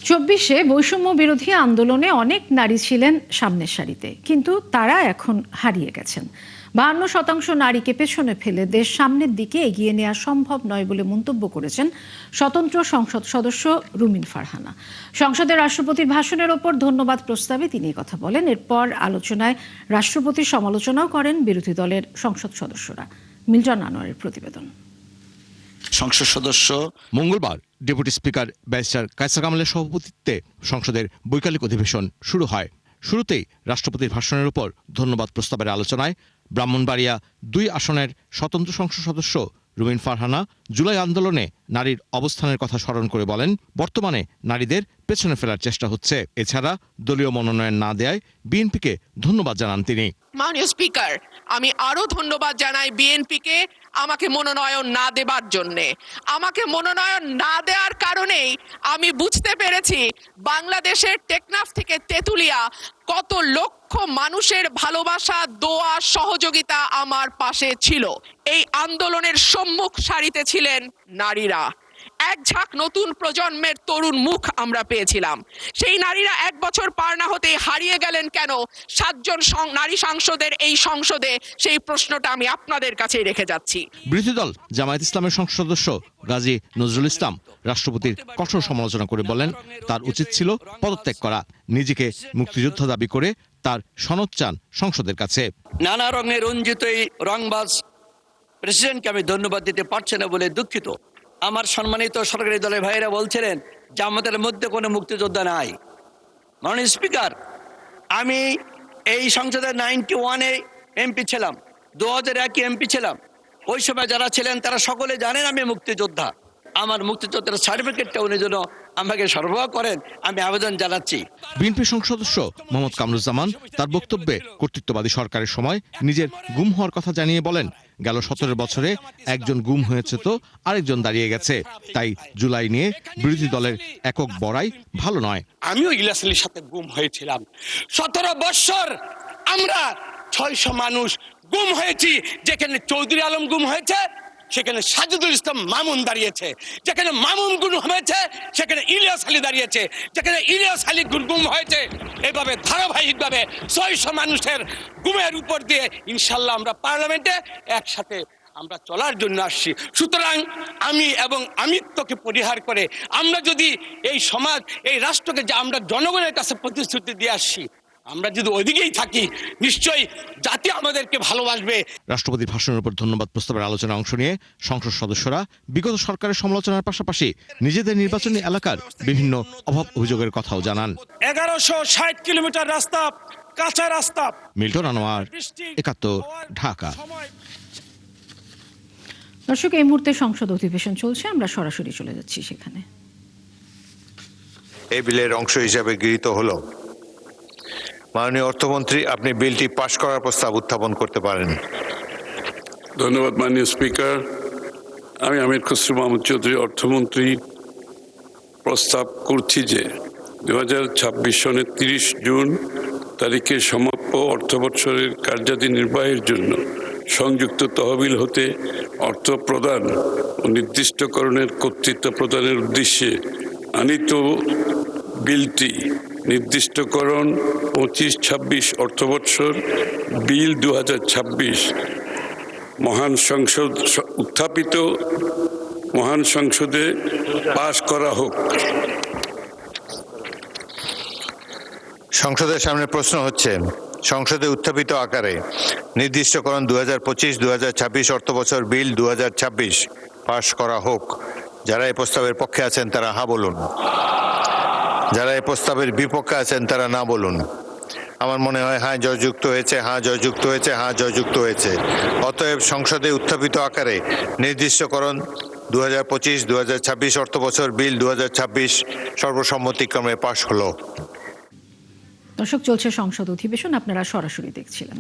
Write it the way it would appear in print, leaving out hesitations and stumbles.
চব্বিশে বৈষম্য বিরোধী আন্দোলনে অনেক নারী ছিলেন সামনের সারিতে, কিন্তু তারা এখন হারিয়ে গেছেন। 52% নারীকে পেছনে ফেলে দেশ সামনের দিকে এগিয়ে নেওয়া সম্ভব নয় বলে মন্তব্য করেছেন স্বতন্ত্র সংসদ সদস্য রুমিন ফারহানা। সংসদের রাষ্ট্রপতির ভাষণের ওপর ধন্যবাদ প্রস্তাবে তিনি কথা বলেন। এরপর আলোচনায় রাষ্ট্রপতির সমালোচনাও করেন বিরোধী দলের সংসদ সদস্যরা। মিল্টন আনোয়ারের প্রতিবেদন। সংসদ সদস্য মঙ্গলবার ডেপুটি স্পিকার ব্যারিস্টার কায়সার কামালের সভাপতিত্বে সংসদের বৈকালিক অধিবেশন শুরু হয়। শুরুতেই রাষ্ট্রপতির ভাষণের উপর ধন্যবাদ প্রস্তাবের আলোচনায় ব্রাহ্মণবাড়িয়া 2 আসনের স্বতন্ত্র সংসদ সদস্য রুমিন ফারহানা জুলাই আন্দোলনে নারীর অবস্থানের কথা স্মরণ করে বলেন, বর্তমানে নারীদের পেছনে ফেলার চেষ্টা হচ্ছে। এছাড়া দলীয় মনোনয়ন না দেয়ায় বিএনপিকে ধন্যবাদ জানান তিনি। মাননীয় স্পিকার, আমি আরো ধন্যবাদ জানাই বিএনপিকে আমাকে মনোনয়ন না দেবার জন্যে। আমাকে মনোনয়ন না দেওয়ার কারণেই আমি বুঝতে পেরেছি বাংলাদেশের টেকনাফ থেকে তেঁতুলিয়া কত লক্ষ মানুষের ভালোবাসা, দোয়া, সহযোগিতা আমার পাশে ছিল। এই আন্দোলনের সম্মুখ সারিতে ছিলেন নারীরা। এক ঝাঁক নতুন প্রজন্মের তরুণ মুখ আমরা পেয়েছিলাম। সেই নারীরা 1 বছর পার না হতেই হারিয়ে গেলেন কেন 7 জন নারী সাংসদের এই সংসদে? সেই প্রশ্নটা আমি আপনাদের কাছেই রেখে যাচ্ছি। বিরোধী দল জামায়াত ইসলামের সংসদ সদস্য গাজী নজরুল ইসলাম রাষ্ট্রপতির কঠোর সমালোচনা করে বলেন, তার উচিত ছিল পদত্যাগ করা। নিজেকে মুক্তিযোদ্ধা দাবি করে তার সনদ চান সংসদের কাছে। নানা রঙে রঞ্জিত এই রংবাজ প্রেসিডেন্টকে আমি ধন্যবাদ দিতে পারছি না বলে দুঃখিত। আমার সম্মানিত সরকারি দলের ভাইয়েরা বলছিলেন যে আমাদের মধ্যে কোনো মুক্তিযোদ্ধা নাই। মাননীয় স্পিকার, আমি এই সংসদের 91-এ এমপি ছিলাম, 2001-এ এমপি ছিলাম। ওই সময় যারা ছিলেন তারা সকলে জানেন আমি মুক্তিযোদ্ধা। আমার মুক্তিযোদ্ধার সার্টিফিকেটটা উনি যেন আমাকে সরবরাহ করেন, আমি আবেদন জানাচ্ছি। বিএনপি সংসদ সদস্য মোহাম্মদ কামরুজ্জামান তার বক্তব্যে কর্তৃত্ববাদী সরকারের সময় নিজের গুম হওয়ার কথা জানিয়ে বলেন, গেল 17 বছরে একজন গুম হয়েছে তো আরেকজন দাঁড়িয়ে গেছে। তাই জুলাই নিয়ে বিরোধী দলের একক বড়াই ভালো নয়। আমিও ইলিয়াস আলীর সাথে গুম হয়েছিলাম। 17 বছর আমরা 600 মানুষ গুম হয়েছি। যেখানে চৌধুরী আলম গুম হয়েছে সেখানে সাজিদুল ইসলাম মামুন দাঁড়িয়েছে, যেখানে মামুন গুম হয়েছে সেখানে ইলিয়াস আলী দাঁড়িয়েছে, যেখানে ইলিয়াস আলী গুম হয়েছে। এভাবে ধারাবাহিকভাবে 600 মানুষের গুমের উপর দিয়ে ইনশাল্লাহ আমরা পার্লামেন্টে একসাথে আমরা চলার জন্য আসছি। সুতরাং আমি এবং আমিত্বকে পরিহার করে আমরা যদি এই সমাজ, এই রাষ্ট্রকে যে আমরা জনগণের কাছে প্রতিশ্রুতি দিয়ে আসছি, আমরা যদি ওইদিকেই থাকি নিশ্চয়ই জাতি আমাদেরকে ভালোবাসবে। রাষ্ট্রপতির ভাষণের উপর ধন্যবাদ প্রস্তাবের আলোচনায় অংশ নিয়ে সংসদ সদস্যরা বিগত সরকারের সমালোচনার পাশাপাশি নিজেদের নির্বাচনী এলাকার বিভিন্ন অভাব অভিযোগের কথাও জানান। 1160 কিলোমিটার রাস্তা, কাঁচা রাস্তা। মিল্টন আনোয়ার, 71, ঢাকা। দর্শক, এই মুহূর্তে সংসদ অধিবেশন চলছে, আমরা সরাসরি চলে যাচ্ছি সেখানে। এই বিলের অংশ হিসাবে গৃহীত হলো। মাননীয় অর্থমন্ত্রী, আপনি বিলটি পাশ করার প্রস্তাব উত্থাপন করতে পারেন। ধন্যবাদ মাননীয় স্পিকার। আমি আমির খসরু মাহমুদ চৌধুরী অর্থমন্ত্রী প্রস্তাব করছি যে 2026 সনের 30 জুন তারিখে সমাপ্য অর্থবৎসরের কার্যাদি নির্বাহের জন্য সংযুক্ত তহবিল হতে অর্থ প্রদান ও নির্দিষ্টকরণের কর্তৃত্ব প্রদানের উদ্দেশ্যে আনিত বিলটি নির্দিষ্টকরণ 25-26 অর্থবৎসর বিল 2026 মহান সংসদ উত্থাপিত মহান সংসদে পাশ করা হোক। সংসদের সামনে প্রশ্ন হচ্ছে, সংসদে উত্থাপিত আকারে নির্দিষ্টকরণ 2025-2026 অর্থবছর বিল 2026 পাশ করা হোক। যারা এই প্রস্তাবের পক্ষে আছেন তারা হ্যাঁ বলুন, যারা এই প্রস্তাবের বিপক্ষে আছেন তারা না বলুন। আমার মনে হয় হ্যাঁ জয়যুক্ত হয়েছে, হ্যাঁ জয়যুক্ত হয়েছে, হ্যাঁ জয়যুক্ত হয়েছে। অতএব সংসদে উত্থাপিত আকারে নির্দিষ্টকরণ 2025-2026 অর্থবছর বিল 2026 সর্বসম্মতিক্রমে পাশ হলো। দর্শক, চলছে সংসদ অধিবেশন, আপনারা সরাসরি দেখছিলেন।